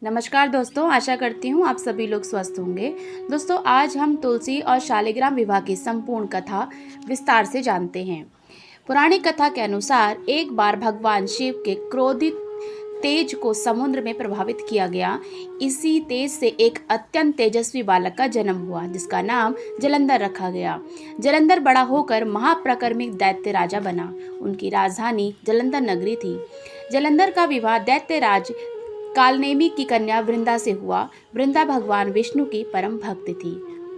नमस्कार दोस्तों, आशा करती हूँ आप सभी लोग स्वस्थ होंगे। दोस्तों, आज हम तुलसी और शालिग्राम विवाह की संपूर्ण कथा विस्तार से जानते हैं। पुरानी कथा के अनुसार एक बार भगवान शिव के क्रोधित तेज को समुद्र में प्रभावित किया गया। इसी तेज से एक अत्यंत तेजस्वी बालक का जन्म हुआ, जिसका नाम जलंधर रखा गया। जलंधर बड़ा होकर महाप्रकर्मिक दैत्य राजा बना। उनकी राजधानी जलंधर नगरी थी। जलंधर का विवाह दैत्यराज कालनेमी की कन्या वृंदा से हुआ। वृंदा भगवान विष्णु की परम भक्त थी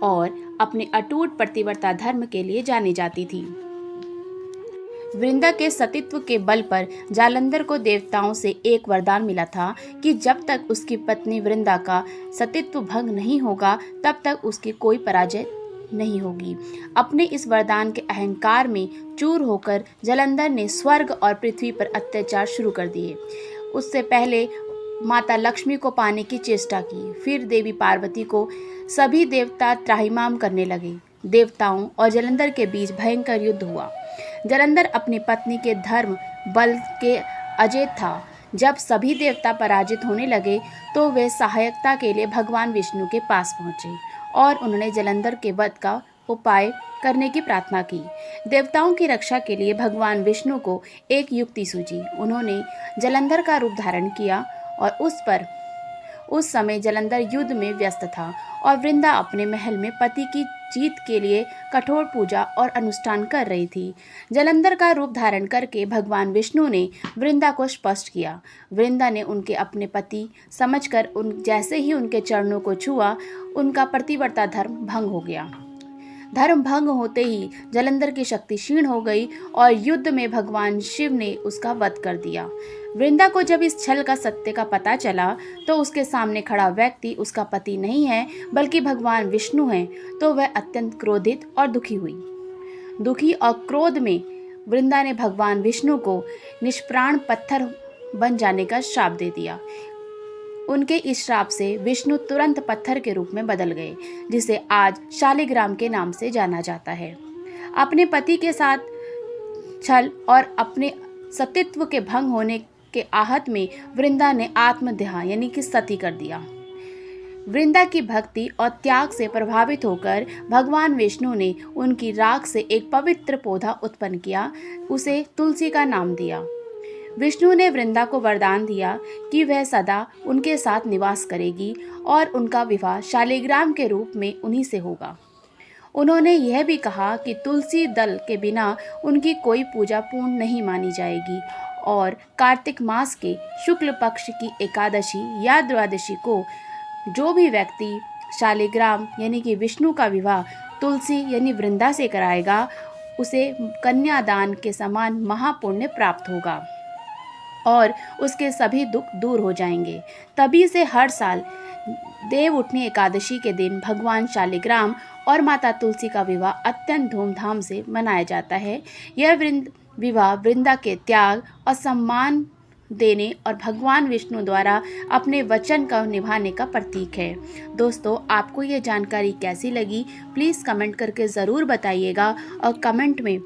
और अपने अटूट पतिव्रता धर्म के लिए जानी जाती थी। वृंदा के सतीत्व के बल पर जालंधर को देवताओं से एक वरदान मिला था कि जब तक उसकी पत्नी वृंदा का सतीत्व भंग नहीं होगा, तब तक उसकी कोई पराजय नहीं होगी। अपने इस वरदान के अहंकार में चूर होकर जालंधर ने स्वर्ग और पृथ्वी पर अत्याचार शुरू कर दिए। उससे पहले माता लक्ष्मी को पाने की चेष्टा की, फिर देवी पार्वती को सभी देवता त्राहिमाम करने लगे। देवताओं और जालंधर के बीच भयंकर युद्ध हुआ। जालंधर अपनी पत्नी के धर्म बल के अजेय था। जब सभी देवता पराजित होने लगे तो वे सहायता के लिए भगवान विष्णु के पास पहुंचे और उन्होंने जालंधर के वध का उपाय करने की प्रार्थना की। देवताओं की रक्षा के लिए भगवान विष्णु को एक युक्ति सूझी। उन्होंने जालंधर का रूप धारण किया और उस समय जालंधर युद्ध में व्यस्त था और वृंदा अपने महल में पति की जीत के लिए कठोर पूजा और अनुष्ठान कर रही थी। जालंधर का रूप धारण करके भगवान विष्णु ने वृंदा को स्पष्ट किया। वृंदा ने उनके अपने पति समझकर जैसे ही उनके चरणों को छुआ, उनका पतिव्रता धर्म भंग हो गया। धर्म भंग होते ही जालंधर की शक्ति क्षीण हो गई और युद्ध में भगवान शिव ने उसका वध कर दिया। वृंदा को जब इस छल का सत्य का पता चला तो उसके सामने खड़ा व्यक्ति उसका पति नहीं है बल्कि भगवान विष्णु है, तो वह अत्यंत क्रोधित और दुखी हुई। दुखी और क्रोध में वृंदा ने भगवान विष्णु को निष्प्राण पत्थर बन जाने का श्राप दे दिया। उनके इस श्राप से विष्णु तुरंत पत्थर के रूप में बदल गए, जिसे आज शालिग्राम के नाम से जाना जाता है। अपने पति के साथ छल और अपने सतीत्व के भंग होने के आहत में वृंदा ने आत्मदाह यानी कि सती कर दिया। वृंदा की भक्ति और त्याग से प्रभावित होकर भगवान विष्णु ने उनकी राख से एक पवित्र पौधा उत्पन्न किया, उसे तुलसी का नाम दिया। विष्णु ने वृंदा को वरदान दिया कि वह सदा उनके साथ निवास करेगी और उनका विवाह शालिग्राम के रूप में उन्हीं से होगा। उन्होंने यह भी कहा कि तुलसी दल के बिना उनकी कोई पूजा पूर्ण नहीं मानी जाएगी और कार्तिक मास के शुक्ल पक्ष की एकादशी या द्वादशी को जो भी व्यक्ति शालिग्राम यानी कि विष्णु का विवाह तुलसी यानी वृंदा से कराएगा, उसे कन्यादान के समान महापुण्य प्राप्त होगा और उसके सभी दुख दूर हो जाएंगे। तभी से हर साल देवउठनी एकादशी के दिन भगवान शालिग्राम और माता तुलसी का विवाह अत्यंत धूमधाम से मनाया जाता है। यह विवाह वृंदा के त्याग और सम्मान देने और भगवान विष्णु द्वारा अपने वचन का निभाने का प्रतीक है। दोस्तों, आपको ये जानकारी कैसी लगी, प्लीज़ कमेंट करके ज़रूर बताइएगा और कमेंट में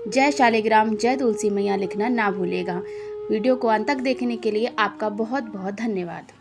जय शालिग्राम जय तुलसी मैया लिखना ना भूलिएगा। वीडियो को अंत तक देखने के लिए आपका बहुत बहुत धन्यवाद।